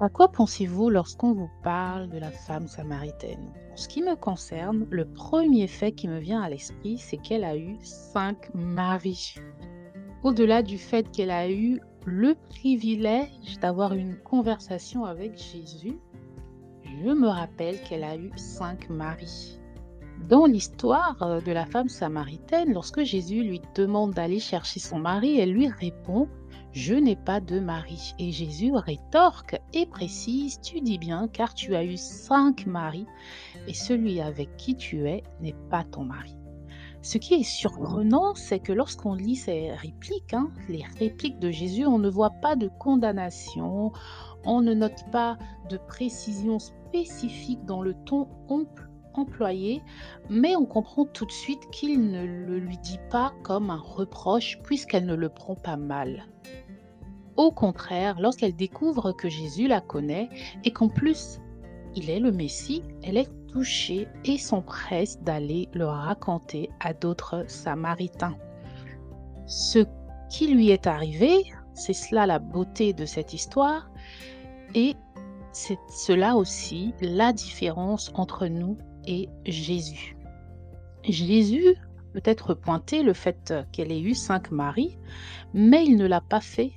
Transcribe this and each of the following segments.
À quoi pensez-vous lorsqu'on vous parle de la femme samaritaine? En ce qui me concerne, le premier fait qui me vient à l'esprit, c'est qu'elle a eu 5 maris. Au-delà du fait qu'elle a eu le privilège d'avoir une conversation avec Jésus, je me rappelle qu'elle a eu 5 maris. Dans l'histoire de la femme samaritaine, lorsque Jésus lui demande d'aller chercher son mari, elle lui répond: «Je n'ai pas de mari». Et Jésus rétorque et précise: «Tu dis bien, car tu as eu 5 maris, et celui avec qui tu es n'est pas ton mari». Ce qui est surprenant, c'est que lorsqu'on lit ces répliques, les répliques de Jésus, on ne voit pas de condamnation, on ne note pas de précision spécifique dans le ton employé, mais on comprend tout de suite qu'il ne le lui dit pas comme un reproche puisqu'elle ne le prend pas mal. Au contraire, lorsqu'elle découvre que Jésus la connaît et qu'en plus il est le Messie, elle est touchée et s'empresse d'aller le raconter à d'autres Samaritains. Ce qui lui est arrivé, c'est cela la beauté de cette histoire, et c'est cela aussi la différence entre nous et Jésus. Jésus peut être pointé le fait qu'elle ait eu 5 maris, mais il ne l'a pas fait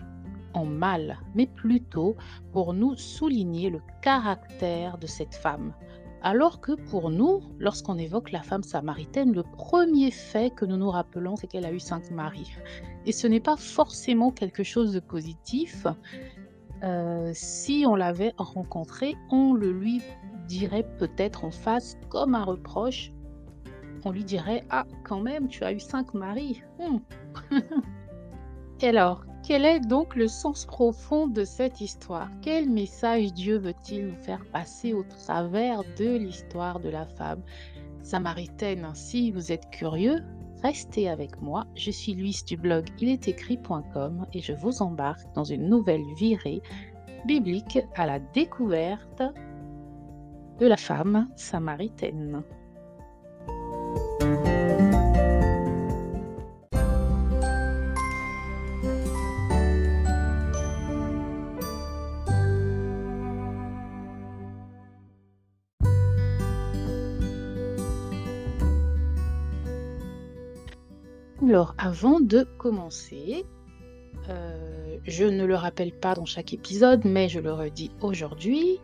en mal, mais plutôt pour nous souligner le caractère de cette femme. Alors que pour nous, lorsqu'on évoque la femme samaritaine, le premier fait que nous nous rappelons, c'est qu'elle a eu 5 maris. Et ce n'est pas forcément quelque chose de positif. Si on l'avait rencontrée, on le lui dirait peut-être en face comme un reproche. On lui dirait: «Ah, quand même, tu as eu 5 maris. Et alors, quel est donc le sens profond de cette histoire? Quel message Dieu veut-il nous faire passer au travers de l'histoire de la femme samaritaine? Si vous êtes curieux, restez avec moi. Je suis Luis du blog ilestécrit.com et je vous embarque dans une nouvelle virée biblique à la découverte de la femme samaritaine. Alors, avant de commencer, je ne le rappelle pas dans chaque épisode, mais je le redis aujourd'hui,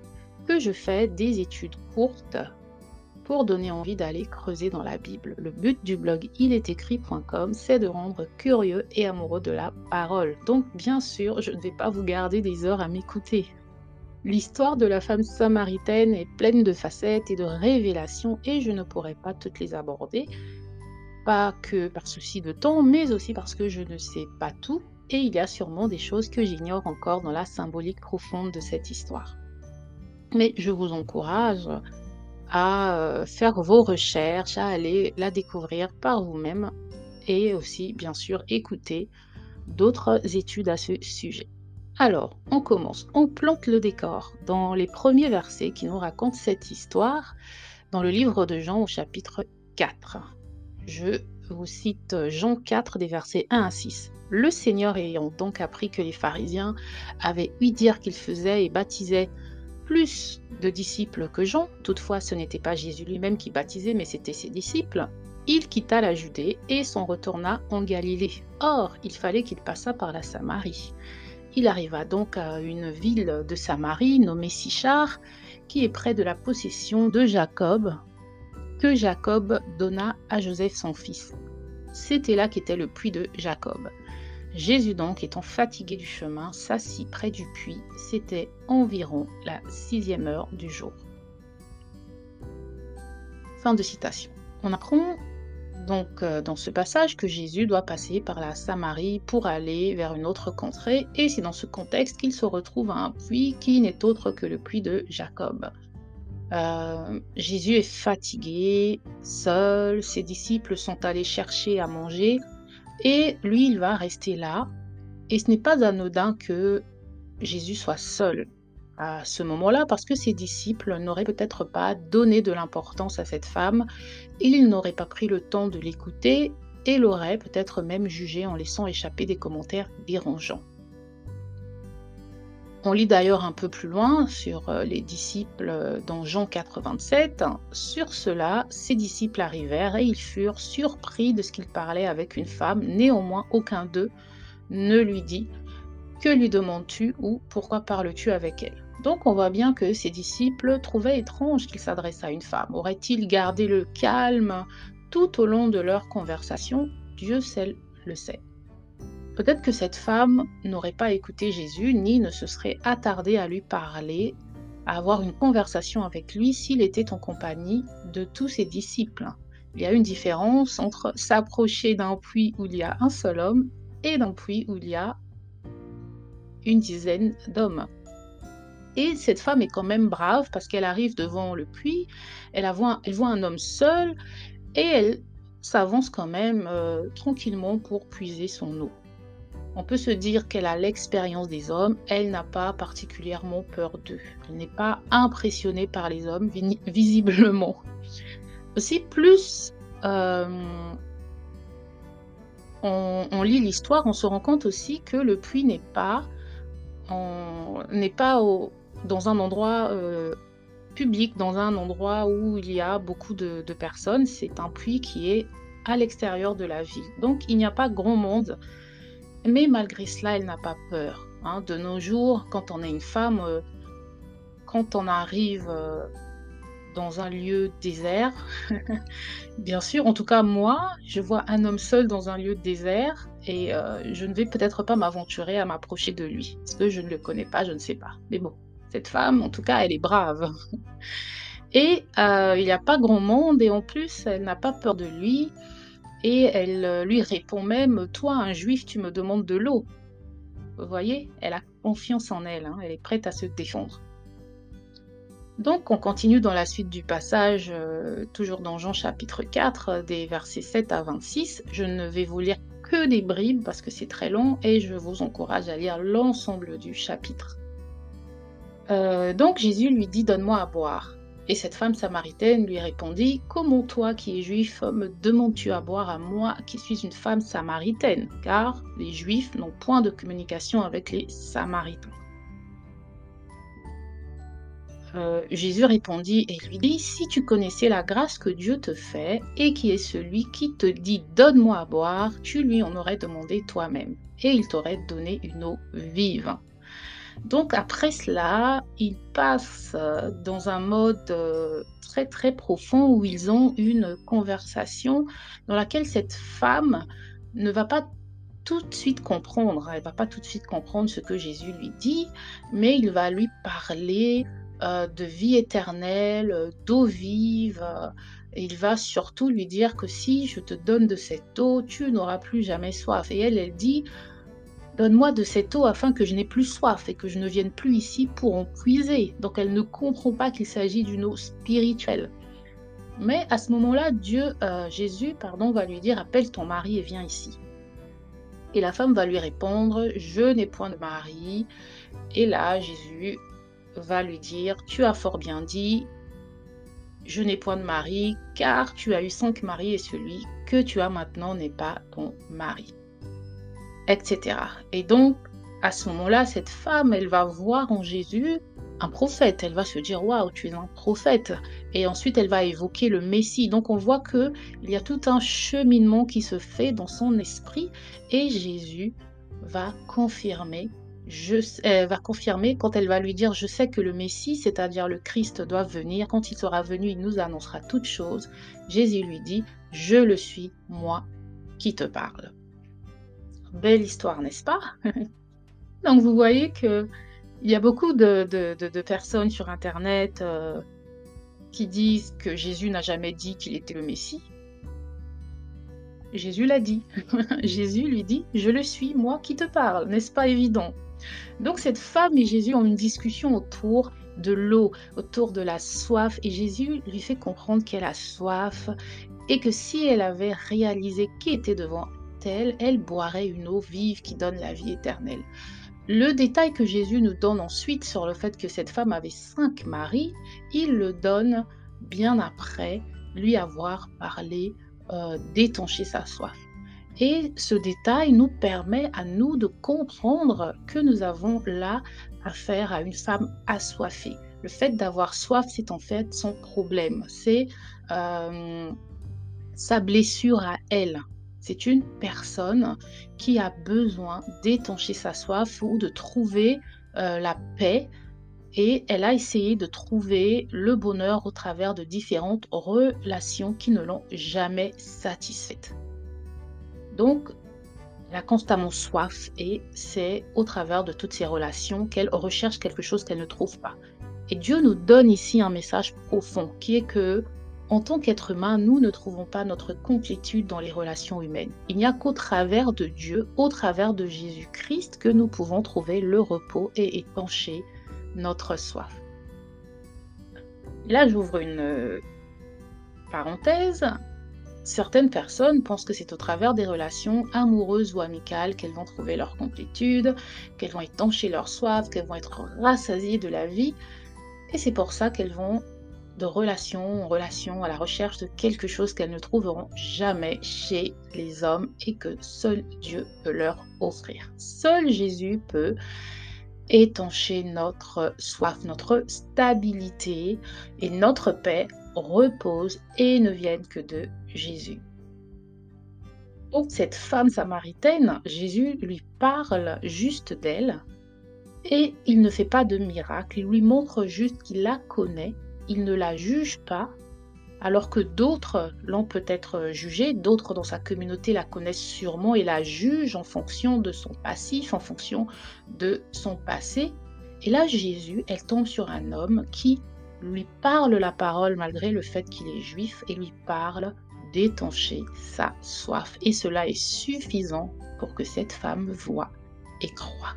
que je fais des études courtes pour donner envie d'aller creuser dans la Bible. Le but du blog ilestécrit.com, c'est de rendre curieux et amoureux de la parole. Donc, bien sûr, je ne vais pas vous garder des heures à m'écouter. L'histoire de la femme samaritaine est pleine de facettes et de révélations et je ne pourrai pas toutes les aborder. Pas que par souci de temps, mais aussi parce que je ne sais pas tout et il y a sûrement des choses que j'ignore encore dans la symbolique profonde de cette histoire. Mais je vous encourage à faire vos recherches, à aller la découvrir par vous-même et aussi, bien sûr, écouter d'autres études à ce sujet. Alors, on commence. On plante le décor dans les premiers versets qui nous racontent cette histoire dans le livre de Jean au chapitre 4. Je vous cite Jean 4 des versets 1 à 6. Le Seigneur ayant donc appris que les pharisiens avaient ouï dire qu'il faisait et baptisait plus de disciples que Jean, toutefois ce n'était pas Jésus lui-même qui baptisait, mais c'était ses disciples, il quitta la Judée et s'en retourna en Galilée. Or, il fallait qu'il passât par la Samarie. Il arriva donc à une ville de Samarie nommée Sichar, qui est près de la possession de Jacob, que Jacob donna à Joseph son fils. C'était là qu'était le puits de Jacob. Jésus donc, étant fatigué du chemin, s'assit près du puits. C'était environ la 6e heure du jour. Fin de citation. On apprend donc dans ce passage que Jésus doit passer par la Samarie pour aller vers une autre contrée, et c'est dans ce contexte qu'il se retrouve à un puits qui n'est autre que le puits de Jacob. Jésus est fatigué, seul, ses disciples sont allés chercher à manger et lui, il va rester là. Et ce n'est pas anodin que Jésus soit seul à ce moment-là parce que ses disciples n'auraient peut-être pas donné de l'importance à cette femme, ils n'auraient pas pris le temps de l'écouter et l'auraient peut-être même jugée en laissant échapper des commentaires dérangeants. On lit d'ailleurs un peu plus loin sur les disciples dans Jean 4, 27. Sur cela, ses disciples arrivèrent et ils furent surpris de ce qu'il parlait avec une femme. Néanmoins, aucun d'eux ne lui dit: que lui demandes-tu ou pourquoi parles-tu avec elle? Donc on voit bien que ses disciples trouvaient étrange qu'il s'adresse à une femme. Aurait-il gardé le calme tout au long de leur conversation? Dieu seul le sait. Peut-être que cette femme n'aurait pas écouté Jésus, ni ne se serait attardée à lui parler, à avoir une conversation avec lui s'il était en compagnie de tous ses disciples. Il y a une différence entre s'approcher d'un puits où il y a un seul homme et d'un puits où il y a une dizaine d'hommes. Et cette femme est quand même brave parce qu'elle arrive devant le puits, elle voit un homme seul et elle s'avance quand même tranquillement pour puiser son eau. On peut se dire qu'elle a l'expérience des hommes, elle n'a pas particulièrement peur d'eux. Elle n'est pas impressionnée par les hommes, visiblement. Aussi, plus on lit l'histoire, on se rend compte aussi que le puits n'est pas dans un endroit public, dans un endroit où il y a beaucoup de personnes. C'est un puits qui est à l'extérieur de la ville. Donc il n'y a pas grand monde, mais malgré cela, elle n'a pas peur. Hein. De nos jours, quand on est une femme, quand on arrive dans un lieu désert, bien sûr, en tout cas moi, je vois un homme seul dans un lieu désert et je ne vais peut-être pas m'aventurer à m'approcher de lui, parce que je ne le connais pas, je ne sais pas. Mais bon, cette femme, en tout cas, elle est brave. Et il n'y a pas grand monde et en plus, elle n'a pas peur de lui et elle lui répond même: «Toi, un juif, tu me demandes de l'eau». Vous voyez? Elle a confiance en elle, hein, elle est prête à se défendre. Donc on continue dans la suite du passage, toujours dans Jean chapitre 4, des versets 7 à 26. Je ne vais vous lire que des bribes parce que c'est très long et je vous encourage à lire l'ensemble du chapitre. Donc Jésus lui dit: «Donne-moi à boire». Et cette femme samaritaine lui répondit: «Comment toi qui es juif me demandes-tu à boire à moi qui suis une femme samaritaine? Car les Juifs n'ont point de communication avec les Samaritains». Jésus répondit et lui dit: «Si tu connaissais la grâce que Dieu te fait et qui est celui qui te dit: "Donne-moi à boire", tu lui en aurais demandé toi-même et il t'aurait donné une eau vive». Donc après cela, ils passent, dans un mode, très, très profond où ils ont une conversation dans laquelle cette femme ne va pas tout de suite comprendre. Elle va pas tout de suite comprendre ce que Jésus lui dit, mais il va lui parler, de vie éternelle, d'eau vive, et il va surtout lui dire que: «Si je te donne de cette eau, tu n'auras plus jamais soif» et elle, elle dit: «Donne-moi de cette eau afin que je n'ai plus soif et que je ne vienne plus ici pour en puiser». Donc elle ne comprend pas qu'il s'agit d'une eau spirituelle. Mais à ce moment-là, Jésus, pardon, va lui dire: «Appelle ton mari et viens ici». Et la femme va lui répondre: «Je n'ai point de mari». Et là, Jésus va lui dire: «Tu as fort bien dit, je n'ai point de mari, car tu as eu 5 maris et celui que tu as maintenant n'est pas ton mari», etc. Et donc, à ce moment-là, cette femme, elle va voir en Jésus un prophète. Elle va se dire: «Waouh, tu es un prophète». Et ensuite, elle va évoquer le Messie. Donc, on voit qu'il y a tout un cheminement qui se fait dans son esprit et Jésus va confirmer va confirmer quand elle va lui dire: «Je sais que le Messie, c'est-à-dire le Christ, doit venir. Quand il sera venu, il nous annoncera toutes choses». Jésus lui dit: «Je le suis, moi qui te parle». Belle histoire, n'est-ce pas? Donc vous voyez qu'il y a beaucoup de personnes sur internet, qui disent que Jésus n'a jamais dit qu'il était le Messie. Jésus l'a dit. Jésus lui dit: «Je le suis, moi qui te parle». N'est-ce pas évident? Donc cette femme et Jésus ont une discussion autour de l'eau, autour de la soif et Jésus lui fait comprendre qu'elle a soif et que si elle avait réalisé qui était devant elle, elle boirait une eau vive qui donne la vie éternelle. Le détail que Jésus nous donne ensuite sur le fait que cette femme avait 5 maris, il le donne bien après lui avoir parlé d'étancher sa soif. Et ce détail nous permet à nous de comprendre que nous avons là affaire à une femme assoiffée. Le fait d'avoir soif, c'est en fait son problème, c'est euh, sa blessure à elle. C'est une personne qui a besoin d'étancher sa soif ou de trouver la paix, et elle a essayé de trouver le bonheur au travers de différentes relations qui ne l'ont jamais satisfaite. Donc, elle a constamment soif et c'est au travers de toutes ces relations qu'elle recherche quelque chose qu'elle ne trouve pas. Et Dieu nous donne ici un message profond qui est que, en tant qu'être humain, nous ne trouvons pas notre complétude dans les relations humaines. Il n'y a qu'au travers de Dieu, au travers de Jésus-Christ, que nous pouvons trouver le repos et étancher notre soif. Là, j'ouvre une parenthèse. Certaines personnes pensent que c'est au travers des relations amoureuses ou amicales qu'elles vont trouver leur complétude, qu'elles vont étancher leur soif, qu'elles vont être rassasiées de la vie. Et c'est pour ça qu'elles vont de relation en relation à la recherche de quelque chose qu'elles ne trouveront jamais chez les hommes et que seul Dieu peut leur offrir. Seul Jésus peut étancher notre soif, notre stabilité, et notre paix repose et ne viennent que de Jésus. Donc cette femme samaritaine, Jésus lui parle juste d'elle et il ne fait pas de miracle, il lui montre juste qu'il la connaît, il ne la juge pas, alors que d'autres l'ont peut-être jugée, d'autres dans sa communauté la connaissent sûrement et la jugent en fonction de son passif, en fonction de son passé. Et là, Jésus, elle tombe sur un homme qui lui parle la parole malgré le fait qu'il est juif et lui parle d'étancher sa soif. Et cela est suffisant pour que cette femme voie et croie.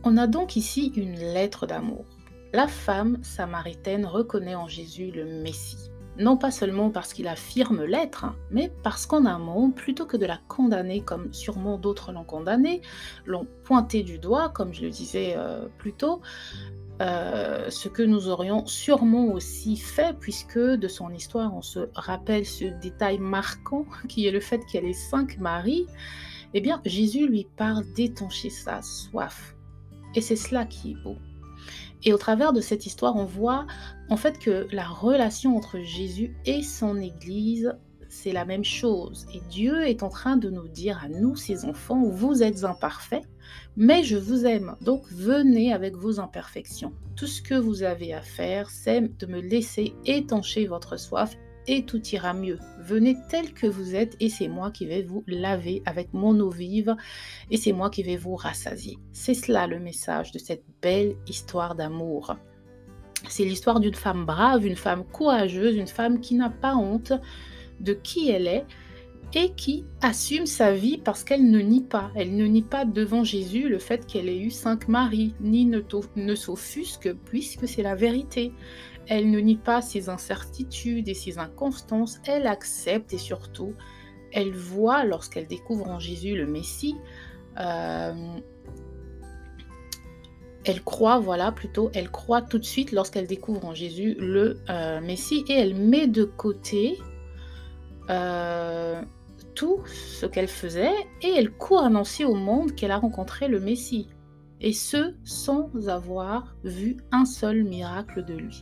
On a donc ici une lettre d'amour. La femme samaritaine reconnaît en Jésus le Messie. Non pas seulement parce qu'il affirme l'être, mais parce qu'en amont, plutôt que de la condamner comme sûrement d'autres l'ont condamnée, l'ont pointée du doigt, comme je le disais plus tôt, ce que nous aurions sûrement aussi fait, puisque de son histoire, on se rappelle ce détail marquant qui est le fait qu'elle ait 5 maris, eh bien Jésus lui parle d'étancher sa soif. Et c'est cela qui est beau. Et au travers de cette histoire, on voit en fait que la relation entre Jésus et son Église, c'est la même chose. Et Dieu est en train de nous dire à nous, ses enfants, vous êtes imparfaits, mais je vous aime. Donc venez avec vos imperfections. Tout ce que vous avez à faire, c'est de me laisser étancher votre soif et tout ira mieux. Venez tel que vous êtes et c'est moi qui vais vous laver avec mon eau vive et c'est moi qui vais vous rassasier. C'est cela le message de cette belle histoire d'amour. C'est l'histoire d'une femme brave, une femme courageuse, une femme qui n'a pas honte de qui elle est et qui assume sa vie parce qu'elle ne nie pas. Elle ne nie pas devant Jésus le fait qu'elle ait eu 5 maris, ni ne s'offusque puisque c'est la vérité. Elle ne nie pas ses incertitudes et ses inconstances, elle accepte et surtout, elle voit lorsqu'elle découvre en Jésus le Messie, elle croit tout de suite lorsqu'elle découvre en Jésus le Messie et elle met de côté tout ce qu'elle faisait et elle court annoncer au monde qu'elle a rencontré le Messie. Et ce, sans avoir vu un seul miracle de lui.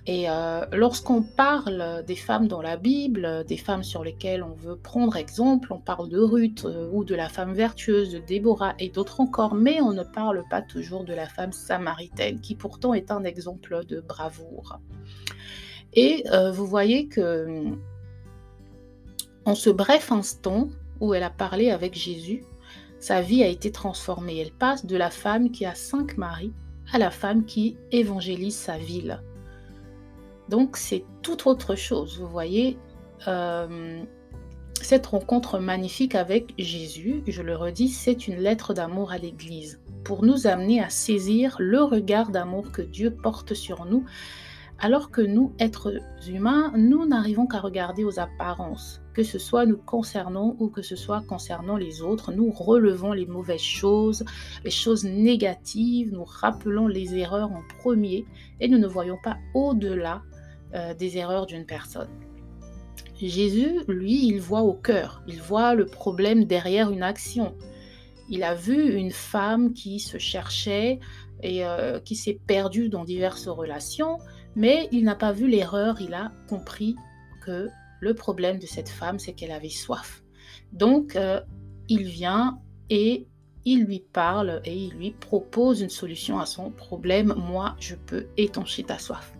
Et lorsqu'on parle des femmes dans la Bible, des femmes sur lesquelles on veut prendre exemple, on parle de Ruth ou de la femme vertueuse, de Déborah et d'autres encore, mais on ne parle pas toujours de la femme samaritaine, qui pourtant est un exemple de bravoure. Et vous voyez que en ce bref instant où elle a parlé avec Jésus, sa vie a été transformée. Elle passe de la femme qui a 5 maris à la femme qui évangélise sa ville. Donc c'est tout autre chose, vous voyez, cette rencontre magnifique avec Jésus, je le redis, c'est une lettre d'amour à l'Église, pour nous amener à saisir le regard d'amour que Dieu porte sur nous, alors que nous, êtres humains, nous n'arrivons qu'à regarder aux apparences. que ce soit nous concernant ou que ce soit concernant les autres. Nous relevons les mauvaises choses, les choses négatives, nous rappelons les erreurs en premier et nous ne voyons pas au-delà des erreurs d'une personne. Jésus, lui, il voit au cœur, il voit le problème derrière une action. Il a vu une femme qui se cherchait et qui s'est perdue dans diverses relations, mais il n'a pas vu l'erreur, il a compris que le problème de cette femme, c'est qu'elle avait soif. Donc, il vient et il lui parle et il lui propose une solution à son problème. Moi, je peux étancher ta soif.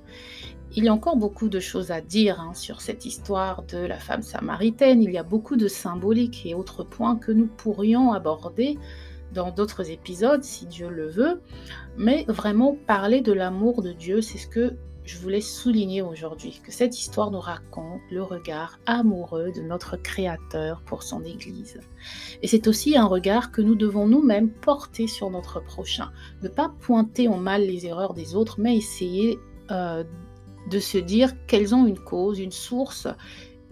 Il y a encore beaucoup de choses à dire sur cette histoire de la femme samaritaine. Il y a beaucoup de symboliques et autres points que nous pourrions aborder dans d'autres épisodes, si Dieu le veut. Mais vraiment, parler de l'amour de Dieu, c'est ce que je voulais souligner aujourd'hui, que cette histoire nous raconte le regard amoureux de notre Créateur pour son Église. Et c'est aussi un regard que nous devons nous-mêmes porter sur notre prochain. Ne pas pointer en mal les erreurs des autres, mais essayer de se dire qu'elles ont une cause, une source,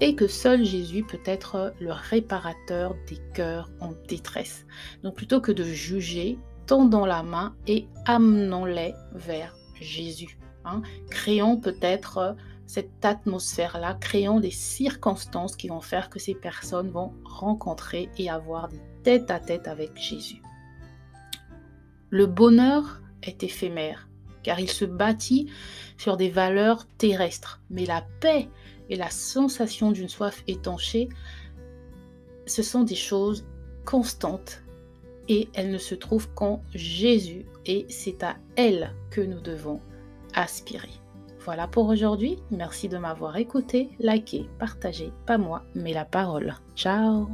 et que seul Jésus peut être le réparateur des cœurs en détresse. Donc plutôt que de juger, tendons la main et amenons-les vers Jésus. Créons peut-être cette atmosphère-là, créons des circonstances qui vont faire que ces personnes vont rencontrer et avoir des tête-à-tête avec Jésus. Le bonheur est éphémère, car il se bâtit sur des valeurs terrestres. Mais la paix et la sensation d'une soif étanchée, ce sont des choses constantes et elles ne se trouvent qu'en Jésus et c'est à elles que nous devons aspirer. Voilà pour aujourd'hui. Merci de m'avoir écouté, liké, partagé, pas moi, mais la parole. Ciao!